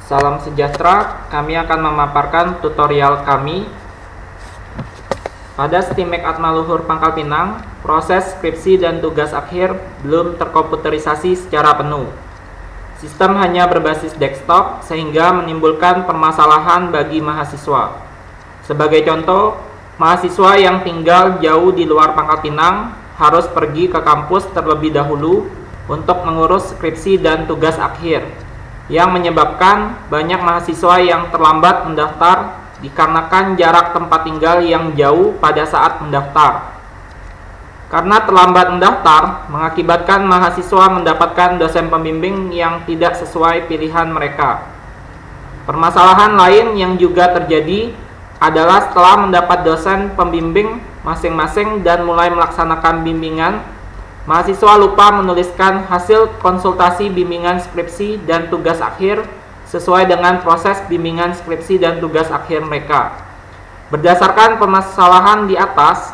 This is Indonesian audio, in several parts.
Salam sejahtera, kami akan memaparkan tutorial kami. Pada STIMEK Atmaluhur Pangkal Pinang, proses skripsi dan tugas akhir belum terkomputerisasi secara penuh. Sistem hanya berbasis desktop sehingga menimbulkan permasalahan bagi mahasiswa. Sebagai contoh, mahasiswa yang tinggal jauh di luar Pangkal Pinang harus pergi ke kampus terlebih dahulu untuk mengurus skripsi dan tugas akhir, yang menyebabkan banyak mahasiswa yang terlambat mendaftar dikarenakan jarak tempat tinggal yang jauh pada saat mendaftar. Karena terlambat mendaftar, mengakibatkan mahasiswa mendapatkan dosen pembimbing yang tidak sesuai pilihan mereka. Permasalahan lain yang juga terjadi adalah setelah mendapat dosen pembimbing masing-masing dan mulai melaksanakan bimbingan, mahasiswa lupa menuliskan hasil konsultasi bimbingan skripsi dan tugas akhir sesuai dengan proses bimbingan skripsi dan tugas akhir mereka. Berdasarkan permasalahan di atas,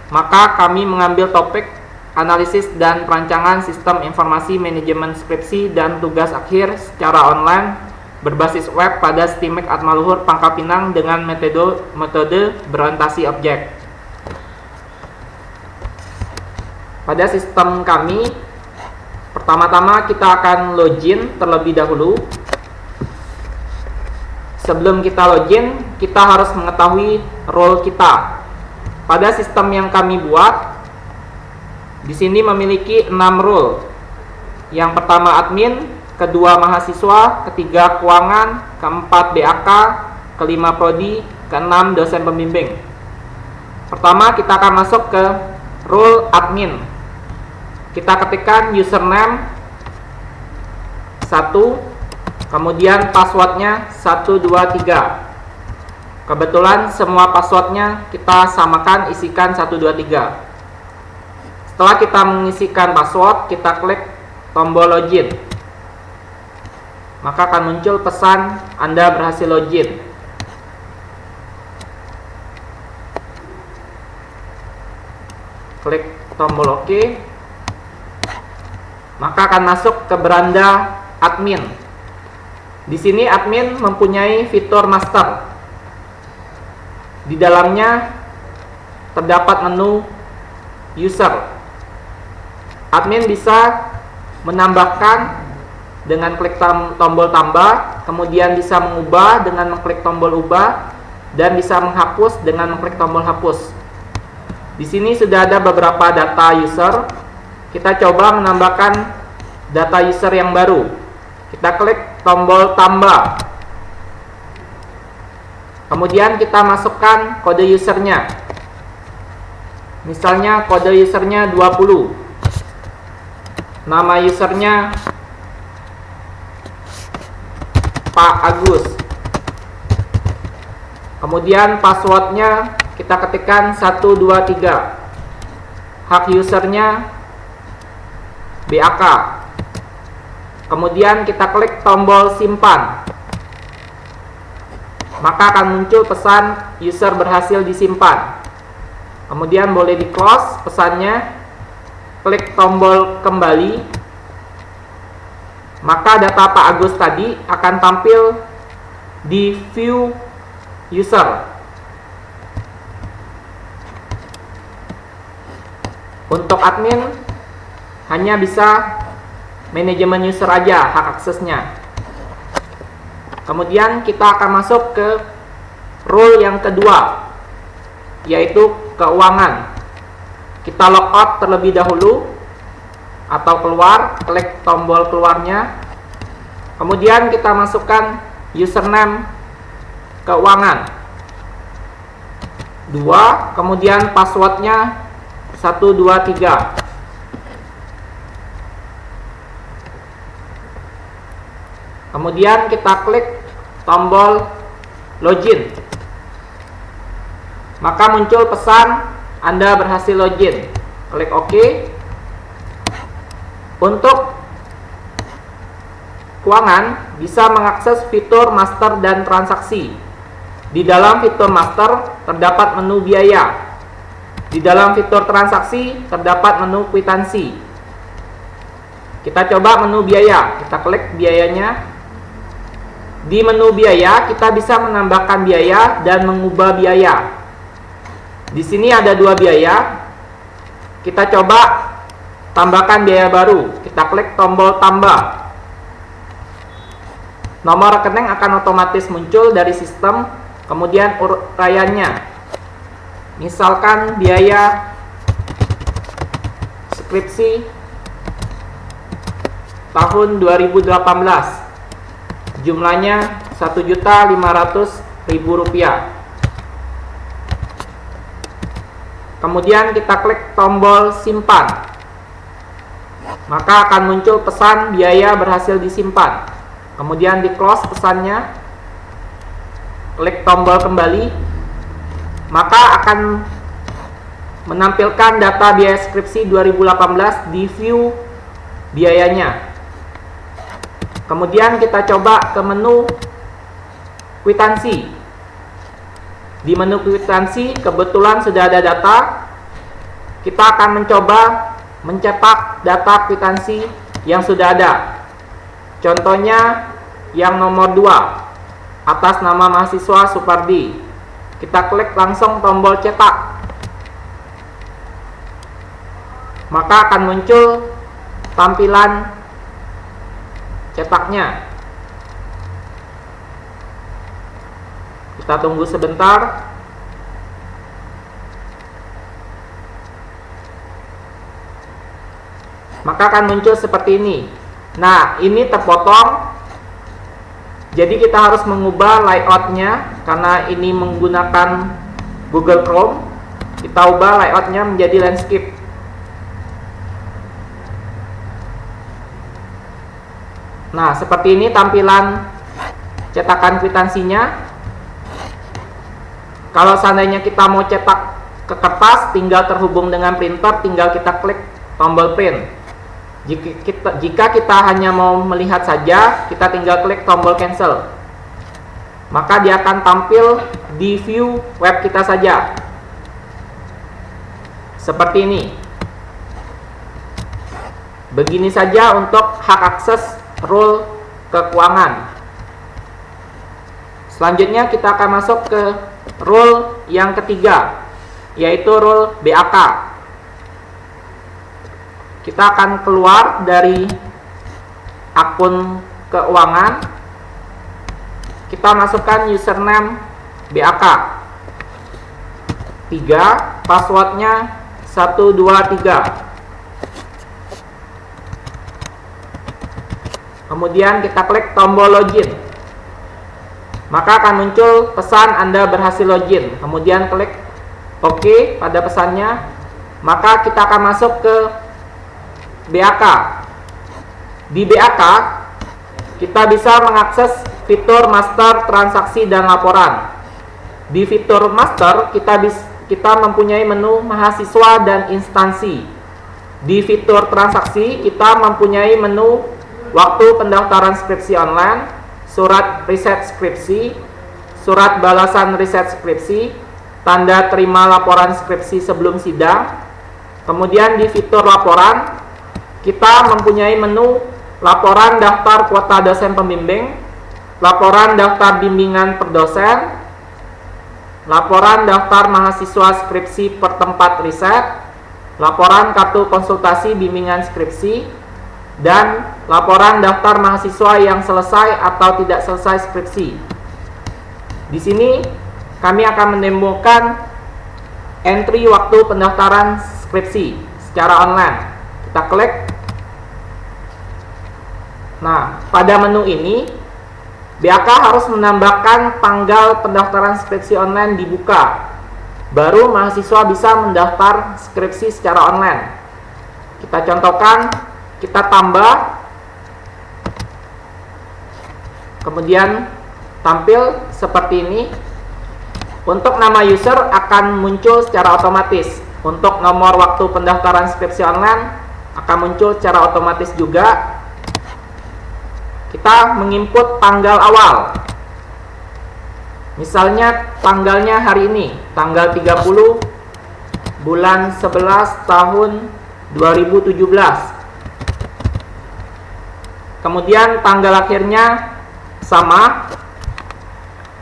maka kami mengambil topik analisis dan perancangan sistem informasi manajemen skripsi dan tugas akhir secara online berbasis web pada STIMEK Atmaluhur Pangkal Pinang dengan metode berorientasi objek. Pada sistem kami, pertama-tama kita akan login terlebih dahulu. Sebelum kita login, kita harus mengetahui role kita. Pada sistem yang kami buat, di sini memiliki 6 role. Yang pertama admin, kedua mahasiswa, ketiga keuangan, keempat BAK, kelima prodi, keenam dosen pembimbing. Pertama kita akan masuk ke role admin. Kita ketikkan username 1, kemudian passwordnya 123. Kebetulan semua passwordnya kita samakan, isikan 123. Setelah kita mengisikan password, kita klik tombol login. Maka akan muncul pesan Anda berhasil login. Klik tombol OK. Maka akan masuk ke beranda admin. Di sini admin mempunyai fitur master. Di dalamnya terdapat menu user. Admin bisa menambahkan dengan klik tombol tambah, kemudian bisa mengubah dengan mengklik tombol ubah, dan bisa menghapus dengan mengklik tombol hapus. Di sini sudah ada beberapa data user. Kita coba menambahkan data user yang baru. Kita klik tombol tambah. Kemudian kita masukkan kode usernya. Misalnya kode usernya 20. Nama usernya Pak Agus. Kemudian passwordnya kita ketikkan 123. Hak usernya BAK. Kemudian kita klik tombol simpan. Maka akan muncul pesan user berhasil disimpan. Kemudian boleh di close pesannya. Klik tombol kembali. Maka data Pak Agus tadi akan tampil di view user. Untuk admin hanya bisa manajemen user aja hak aksesnya. Kemudian kita akan masuk ke role yang kedua, yaitu keuangan. Kita logout terlebih dahulu atau keluar, klik tombol keluarnya. Kemudian kita masukkan username keuangan 2, kemudian passwordnya 123. Kemudian kita klik tombol login. Maka muncul pesan Anda berhasil login. Klik OK. Untuk keuangan bisa mengakses fitur master dan transaksi. Di dalam fitur master terdapat menu biaya. Di dalam fitur transaksi terdapat menu kwitansi. Kita coba menu biaya. Kita klik biayanya. Di menu biaya, kita bisa menambahkan biaya dan mengubah biaya. Di sini ada 2 biaya. Kita coba tambahkan biaya baru. Kita klik tombol tambah. Nomor rekening akan otomatis muncul dari sistem, kemudian uraiannya. Misalkan biaya skripsi tahun 2018. Jumlahnya Rp1.500.000. Kemudian kita klik tombol simpan. Maka akan muncul pesan biaya berhasil disimpan. Kemudian di close pesannya. Klik tombol kembali. Maka akan menampilkan data biaya skripsi 2018 di view biayanya. Kemudian kita coba ke menu kwitansi. Di menu kwitansi kebetulan sudah ada data. Kita akan mencoba mencetak data kwitansi yang sudah ada. Contohnya yang nomor 2 atas nama mahasiswa Supardi. Kita klik langsung tombol cetak. Maka akan muncul tampilan cetaknya. Kita tunggu sebentar. Maka akan muncul seperti ini. Nah, ini terpotong. Jadi kita harus mengubah layoutnya. Karena ini menggunakan Google Chrome. Kita ubah layoutnya menjadi landscape. Nah, seperti ini tampilan cetakan kwitansinya. Kalau seandainya kita mau cetak ke kertas, tinggal terhubung dengan printer, tinggal kita klik tombol print. Jika kita hanya mau melihat saja, kita tinggal klik tombol cancel. Maka dia akan tampil di view web kita saja. Seperti ini. Begini saja untuk hak akses rule keuangan. Selanjutnya kita akan masuk ke rule yang ketiga, yaitu rule BAK. Kita akan keluar dari akun keuangan. Kita masukkan username BAK 3, passwordnya 123. Kemudian kita klik tombol login. Maka akan muncul pesan Anda berhasil login. Kemudian klik OK pada pesannya. Maka kita akan masuk ke BAK. Di BAK kita bisa mengakses fitur master transaksi dan laporan. Di fitur master kita mempunyai menu mahasiswa dan instansi. Di fitur transaksi kita mempunyai menu waktu pendaftaran skripsi online, surat riset skripsi, surat balasan riset skripsi, tanda terima laporan skripsi sebelum sidang. Kemudian di fitur laporan, kita mempunyai menu laporan daftar kuota dosen pembimbing, laporan daftar bimbingan per dosen, laporan daftar mahasiswa skripsi per tempat riset, laporan kartu konsultasi bimbingan skripsi, dan laporan daftar mahasiswa yang selesai atau tidak selesai skripsi. Di sini kami akan menemukan entry waktu pendaftaran skripsi secara online. Kita klik. Nah, pada menu ini BAK harus menambahkan tanggal pendaftaran skripsi online dibuka. Baru mahasiswa bisa mendaftar skripsi secara online. Kita contohkan. Kita tambah, kemudian tampil seperti ini. Untuk nama user akan muncul secara otomatis. Untuk nomor waktu pendaftaran skripsi online akan muncul secara otomatis juga. Kita menginput tanggal awal. Misalnya tanggalnya hari ini, tanggal 30 bulan 11 tahun 2017. Kemudian tanggal akhirnya 1 sama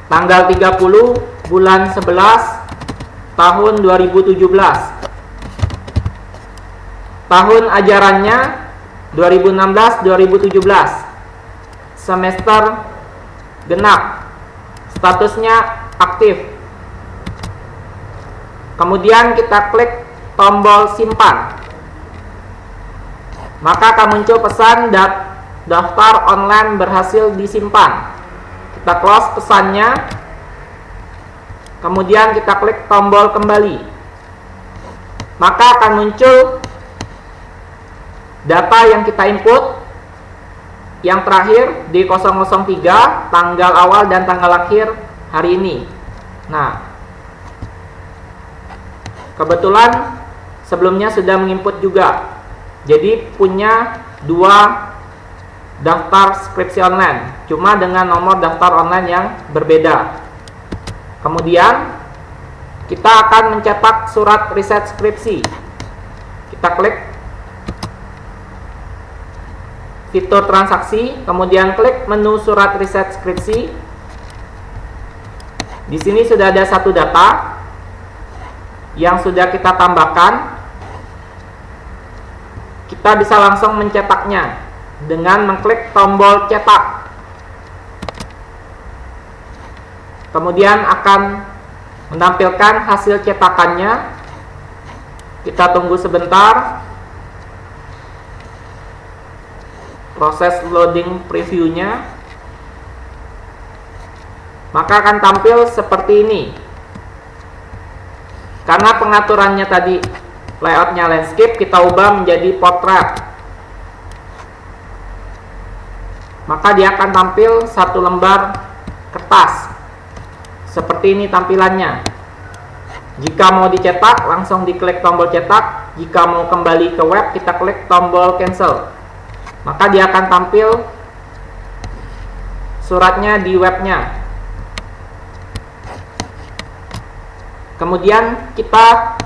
tanggal 30 bulan 11 tahun 2017. Tahun ajarannya 2016-2017. Semester genap. Statusnya aktif. Kemudian kita klik tombol simpan. Maka akan muncul pesan daftar online berhasil disimpan. Kita close pesannya. Kemudian kita klik tombol kembali. Maka akan muncul data yang kita input yang terakhir di 003, tanggal awal dan tanggal akhir hari ini. Nah, kebetulan sebelumnya sudah menginput juga. Jadi punya dua daftar skripsi online, cuma dengan nomor daftar online yang berbeda. Kemudian kita akan mencetak surat riset skripsi. Kita klik fitur transaksi, kemudian klik menu surat riset skripsi. Di sini sudah ada satu data yang sudah kita tambahkan. Kita bisa langsung mencetaknya dengan mengklik tombol cetak. Kemudian akan menampilkan hasil cetakannya. Kita tunggu sebentar. Proses loading previewnya. Maka akan tampil seperti ini. Karena pengaturannya tadi layoutnya landscape, kita ubah menjadi portrait. Maka dia akan tampil satu lembar kertas. Seperti ini tampilannya. Jika mau dicetak, langsung diklik tombol cetak. Jika mau kembali ke web, kita klik tombol cancel. Maka dia akan tampil suratnya di webnya. Kemudian kita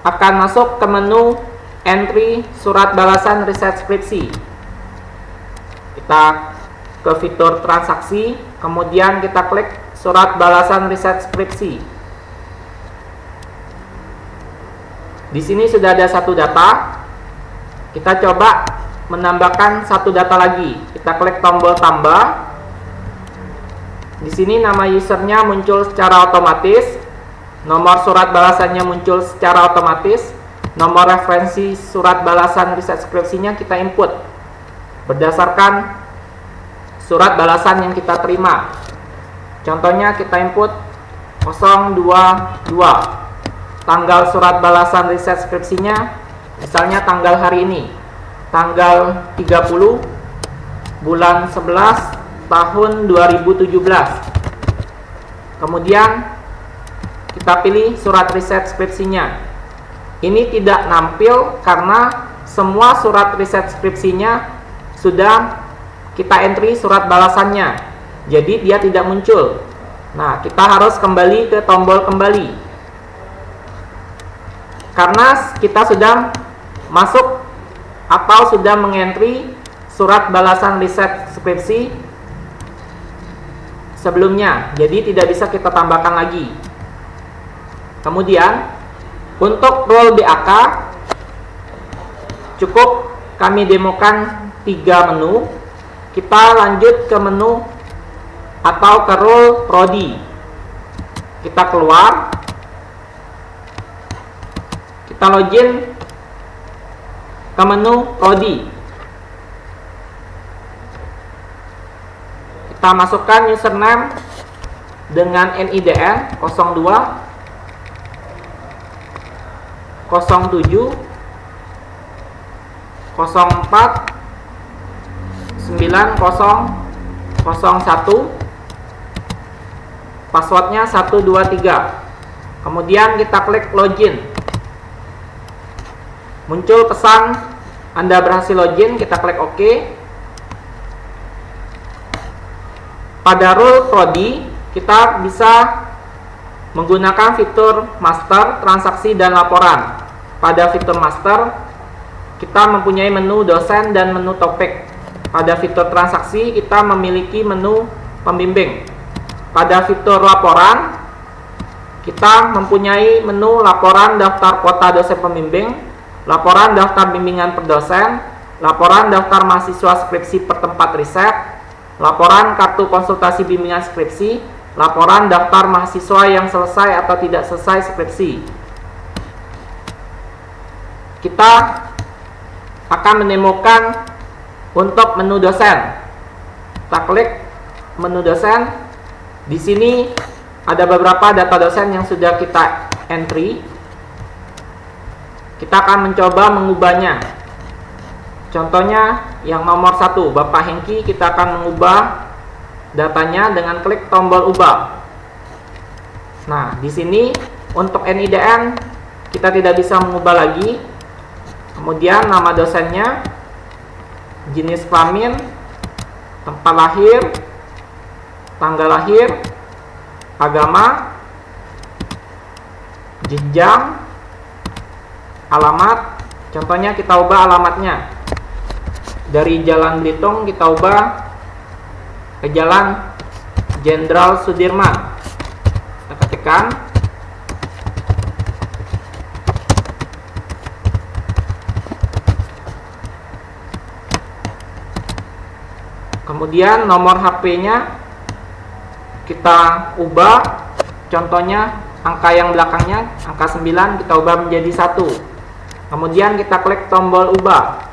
akan masuk ke menu entry surat balasan riset skripsi. Kita ke fitur transaksi, kemudian kita klik surat balasan riset skripsi. Di sini sudah ada satu data. Kita coba menambahkan satu data lagi. Kita klik tombol tambah. Di sini nama usernya muncul secara otomatis. Nomor surat balasannya muncul secara otomatis. Nomor referensi surat balasan riset skripsinya kita input berdasarkan surat balasan yang kita terima. Contohnya kita input 022. Tanggal surat balasan riset skripsinya misalnya tanggal hari ini, tanggal 30 bulan 11 tahun 2017. Kemudian kita pilih surat riset skripsinya. Ini tidak nampil karena semua surat riset skripsinya sudah kita entry surat balasannya. Jadi dia tidak muncul. Nah, kita harus kembali ke tombol kembali. Karena kita sudah masuk atau sudah mengentry surat balasan riset skripsi sebelumnya. Jadi tidak bisa kita tambahkan lagi. Kemudian untuk role BAK cukup kami demokan 3 menu. Kita lanjut ke menu atau ke role prodi. Kita keluar. Kita login ke menu prodi. Kita masukkan username dengan NIDN 02 07 04 9001. Passwordnya 123. Kemudian kita klik login. Muncul pesan Anda berhasil login. Kita klik OK. Pada role prodi kita bisa menggunakan fitur master, transaksi, dan laporan. Pada fitur master kita mempunyai menu dosen dan menu topik. pada fitur transaksi kita memiliki menu pembimbing. Pada fitur laporan kita mempunyai menu laporan daftar kuota dosen pembimbing, laporan daftar bimbingan per dosen, laporan daftar mahasiswa skripsi per tempat riset, laporan kartu konsultasi bimbingan skripsi, laporan daftar mahasiswa yang selesai atau tidak selesai skripsi. Kita akan menemukan untuk menu dosen. Kita klik menu dosen. Di sini ada beberapa data dosen yang sudah kita entry. Kita akan mencoba mengubahnya. Contohnya yang nomor 1, Bapak Hengki, kita akan mengubah datanya dengan klik tombol ubah. Nah, di sini untuk NIDN kita tidak bisa mengubah lagi. Kemudian nama dosennya, jenis kelamin, tempat lahir, tanggal lahir, agama, jenjang, alamat. Contohnya kita ubah alamatnya dari Jalan Belitung, kita ubah ke Jalan Jenderal Sudirman. Kita ketikkan. Kemudian nomor HP-nya kita ubah. Contohnya angka yang belakangnya, angka 9, kita ubah menjadi 1. Kemudian kita klik tombol ubah.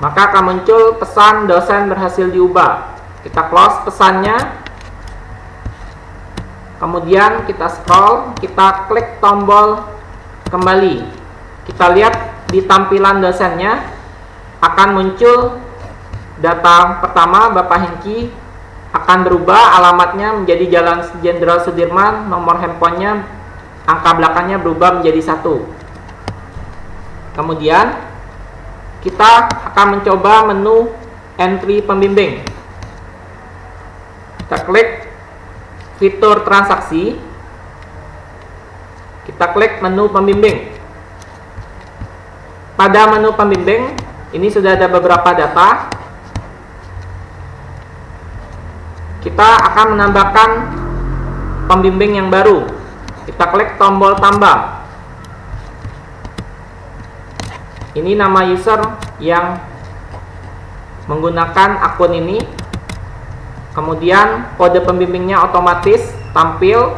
Maka akan muncul pesan dosen berhasil diubah. Kita close pesannya. Kemudian kita scroll, kita klik tombol kembali. Kita lihat di tampilan dosennya akan muncul data pertama, Bapak Hengki, akan berubah alamatnya menjadi Jalan Jenderal Sudirman, nomor handphonenya, angka belakangnya berubah menjadi 1. Kemudian kita akan mencoba menu entry pembimbing. Kita klik fitur transaksi. Kita klik menu pembimbing. Pada menu pembimbing ini sudah ada beberapa data. Kita akan menambahkan pembimbing yang baru. Kita klik tombol tambah. Ini nama user yang menggunakan akun ini. Kemudian kode pembimbingnya otomatis tampil.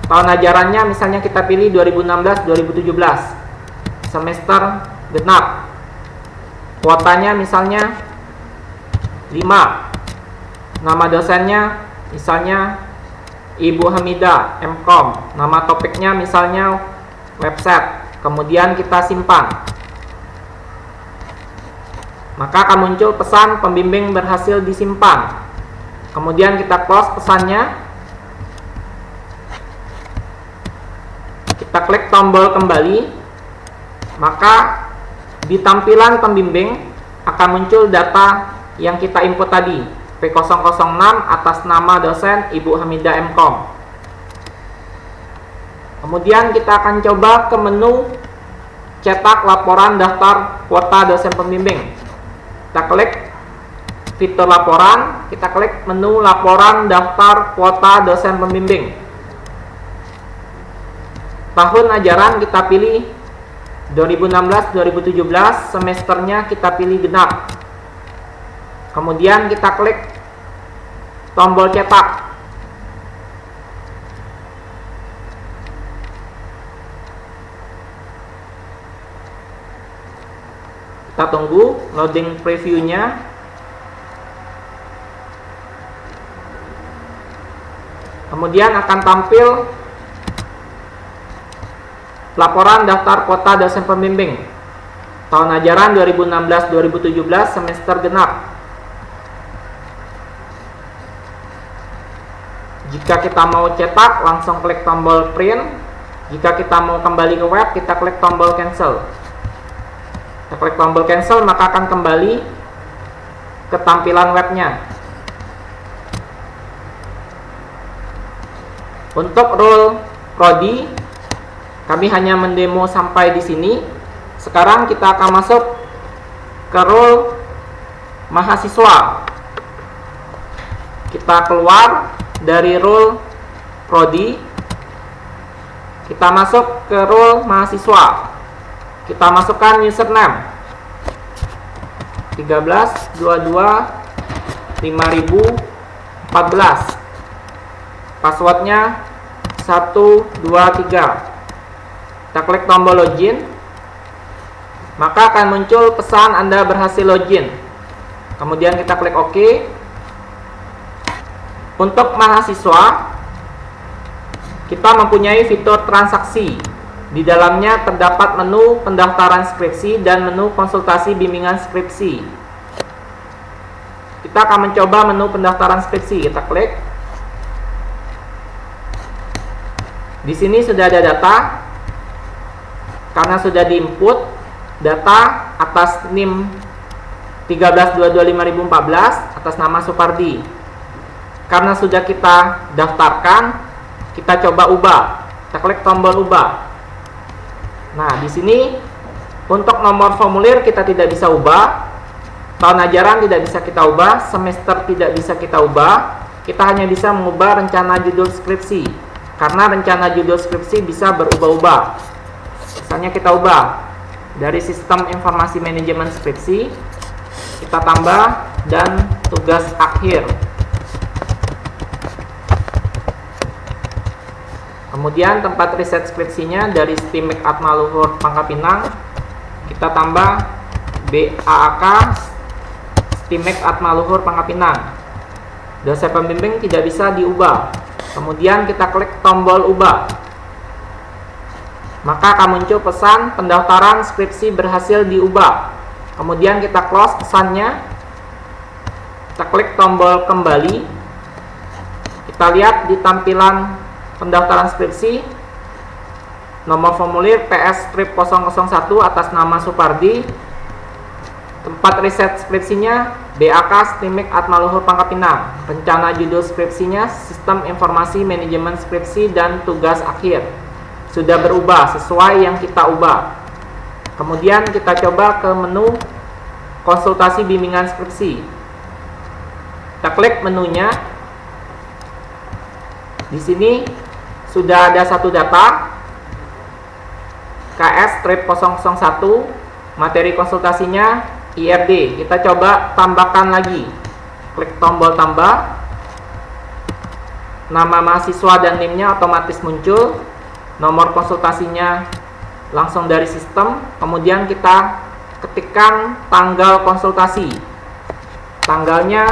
Tahun ajarannya misalnya kita pilih 2016-2017. Semester genap. Kuotanya misalnya 5. Nama dosennya misalnya Ibu Hamidah MKom. Nama topiknya misalnya website. Kemudian kita simpan. Maka akan muncul pesan pembimbing berhasil disimpan. Kemudian kita close pesannya. Kita klik tombol kembali. Maka di tampilan pembimbing akan muncul data yang kita input tadi, P006 atas nama dosen Ibu Hamidah MKom. Kemudian kita akan coba ke menu cetak laporan daftar kuota dosen pembimbing. Kita klik fitur laporan, kita klik menu laporan daftar kuota dosen pembimbing. Tahun ajaran kita pilih 2016-2017, semesternya kita pilih genap. Kemudian kita klik tombol cetak. Kita tunggu loading previewnya. Kemudian akan tampil laporan daftar kuota dosen pembimbing tahun ajaran 2016-2017 semester genap. Jika kita mau cetak, langsung klik tombol print. Jika kita mau kembali ke web, kita klik tombol cancel. Kita klik tombol cancel, maka akan kembali ke tampilan webnya. Untuk role prodi, kami hanya mendemo sampai di sini. Sekarang kita akan masuk ke role mahasiswa. Kita keluar dari role prodi, kita masuk ke role mahasiswa. Kita masukkan username 13225014, passwordnya 123. Kita klik tombol login, maka akan muncul pesan Anda berhasil login. Kemudian kita klik OK. Untuk mahasiswa, kita mempunyai fitur transaksi. Di dalamnya terdapat menu pendaftaran skripsi dan menu konsultasi bimbingan skripsi. Kita akan mencoba menu pendaftaran skripsi. Kita klik. Di sini sudah ada data. Karena sudah diinput data atas NIM 13225014 atas nama Supardi. Karena sudah kita daftarkan, kita coba ubah. Kita klik tombol ubah. Nah, di sini untuk nomor formulir kita tidak bisa ubah, tahun ajaran tidak bisa kita ubah, semester tidak bisa kita ubah. Kita hanya bisa mengubah rencana judul skripsi. Karena rencana judul skripsi bisa berubah-ubah. Misalnya kita ubah dari sistem informasi manajemen skripsi, kita tambah dan tugas akhir. Kemudian tempat riset skripsinya dari STIMIK Atmaluhur Pangkal Pinang, kita tambah BAAK STIMIK Atmaluhur Pangkal Pinang. Dosen pembimbing tidak bisa diubah. Kemudian kita klik tombol ubah. Maka akan muncul pesan pendaftaran skripsi berhasil diubah. Kemudian kita close pesannya. Kita klik tombol kembali. Kita lihat di tampilan pendaftaran skripsi, nomor formulir PS strip 001 atas nama Supardi. Tempat riset skripsinya BAK STIMIK Atmaluhur Pangkal Pinang. Rencana judul skripsinya Sistem Informasi Manajemen Skripsi dan Tugas Akhir. Sudah berubah sesuai yang kita ubah. Kemudian kita coba ke menu konsultasi bimbingan skripsi. Kita klik menunya. Di sini sudah ada satu data KS strip 001, materi konsultasinya IRD. Kita coba tambahkan lagi. Klik tombol tambah. Nama mahasiswa dan NIM-nya otomatis muncul. Nomor konsultasinya langsung dari sistem. Kemudian kita ketikkan tanggal konsultasi. Tanggalnya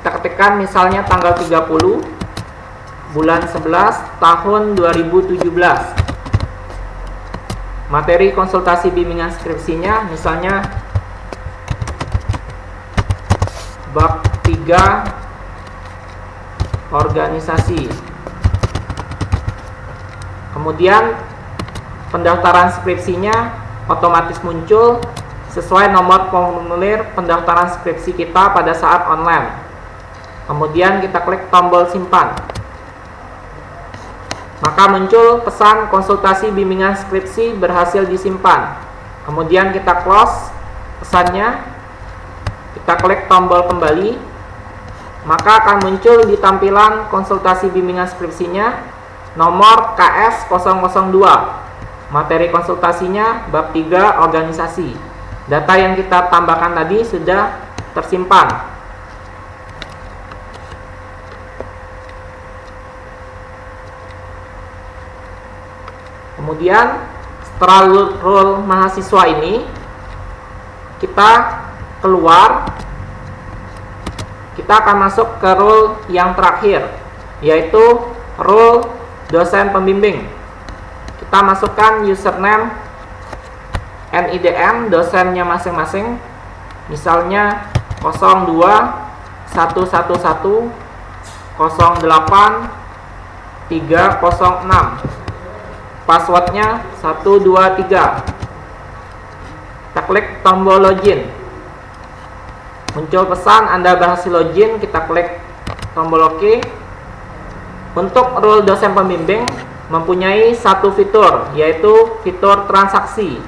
kita ketikkan misalnya tanggal 30 bulan 11 tahun 2017. Materi konsultasi bimbingan skripsinya misalnya bab 3 organisasi. Kemudian pendaftaran skripsinya otomatis muncul sesuai nomor formulir pendaftaran skripsi kita pada saat online. Kemudian kita klik tombol simpan. Maka muncul pesan konsultasi bimbingan skripsi berhasil disimpan. Kemudian kita close pesannya. Kita klik tombol kembali. Maka akan muncul di tampilan konsultasi bimbingan skripsinya nomor KS 002. Materi konsultasinya bab 3 organisasi. Data yang kita tambahkan tadi sudah tersimpan. Kemudian setelah role mahasiswa ini, kita keluar, kita akan masuk ke role yang terakhir, yaitu role dosen pembimbing. Kita masukkan username, NIDM dosennya masing-masing, misalnya 0211083006. Passwordnya 123. Kita klik tombol login. Muncul pesan Anda berhasil login. Kita klik tombol OK. Untuk role dosen pembimbing mempunyai satu fitur, yaitu fitur transaksi.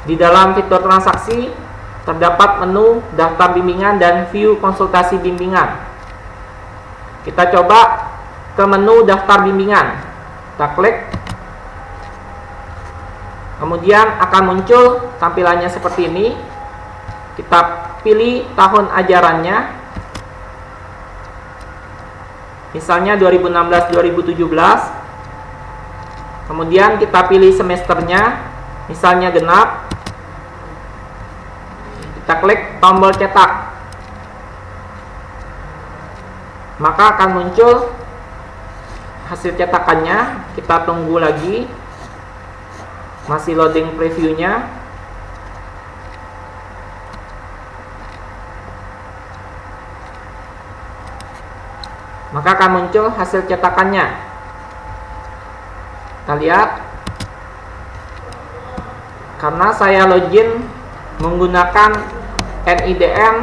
Di dalam fitur transaksi terdapat menu daftar bimbingan dan view konsultasi bimbingan. Kita coba ke menu daftar bimbingan. Kita klik. Kemudian akan muncul tampilannya seperti ini. Kita pilih tahun ajarannya. Misalnya 2016-2017. Kemudian kita pilih semesternya. Misalnya genap. Kita klik tombol cetak. Maka akan muncul hasil cetakannya. Kita tunggu lagi. Masih loading previewnya. Maka akan muncul hasil cetakannya. Kita lihat. Karena saya login menggunakan NIDM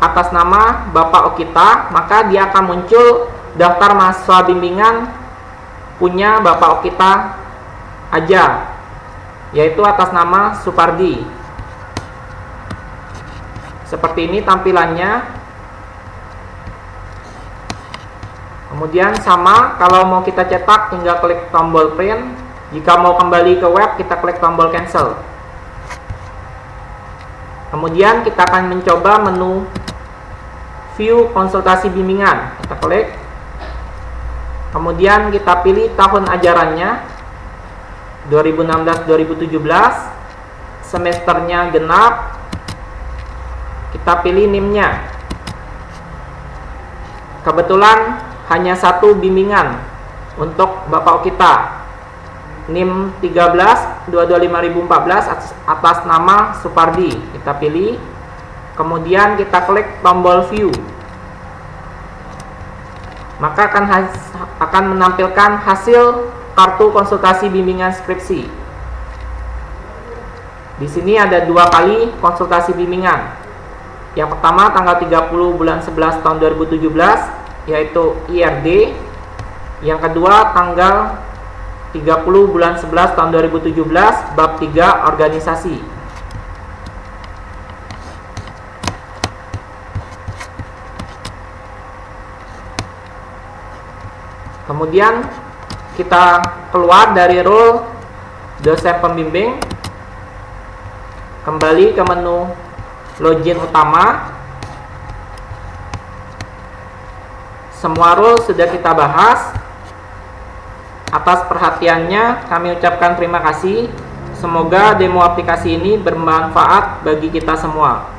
atas nama Bapak Okita, maka dia akan muncul daftar mahasiswa bimbingan punya Bapak Okita aja, yaitu atas nama Supardi. Seperti ini tampilannya. Kemudian sama, kalau mau kita cetak tinggal klik tombol print. Jika mau kembali ke web, kita klik tombol cancel. Kemudian kita akan mencoba menu view konsultasi bimbingan. Kita klik. Kemudian kita pilih tahun ajarannya 2016-2017, semesternya genap. Kita pilih NIM-nya. Kebetulan hanya satu bimbingan untuk Bapak Okita, NIM 13-225.014 atas nama Supardi. Kita pilih. Kemudian kita klik tombol view. Maka akan menampilkan hasil kartu konsultasi bimbingan skripsi. Di sini ada 2 kali konsultasi bimbingan. Yang pertama tanggal 30 bulan 11 tahun 2017, yaitu IRD. Yang kedua tanggal 30 bulan 11 tahun 2017, bab 3 organisasi. Kemudian kita keluar dari role dosen pembimbing, kembali ke menu login utama. Semua role sudah kita bahas. Atas perhatiannya kami ucapkan terima kasih. Semoga demo aplikasi ini bermanfaat bagi kita semua.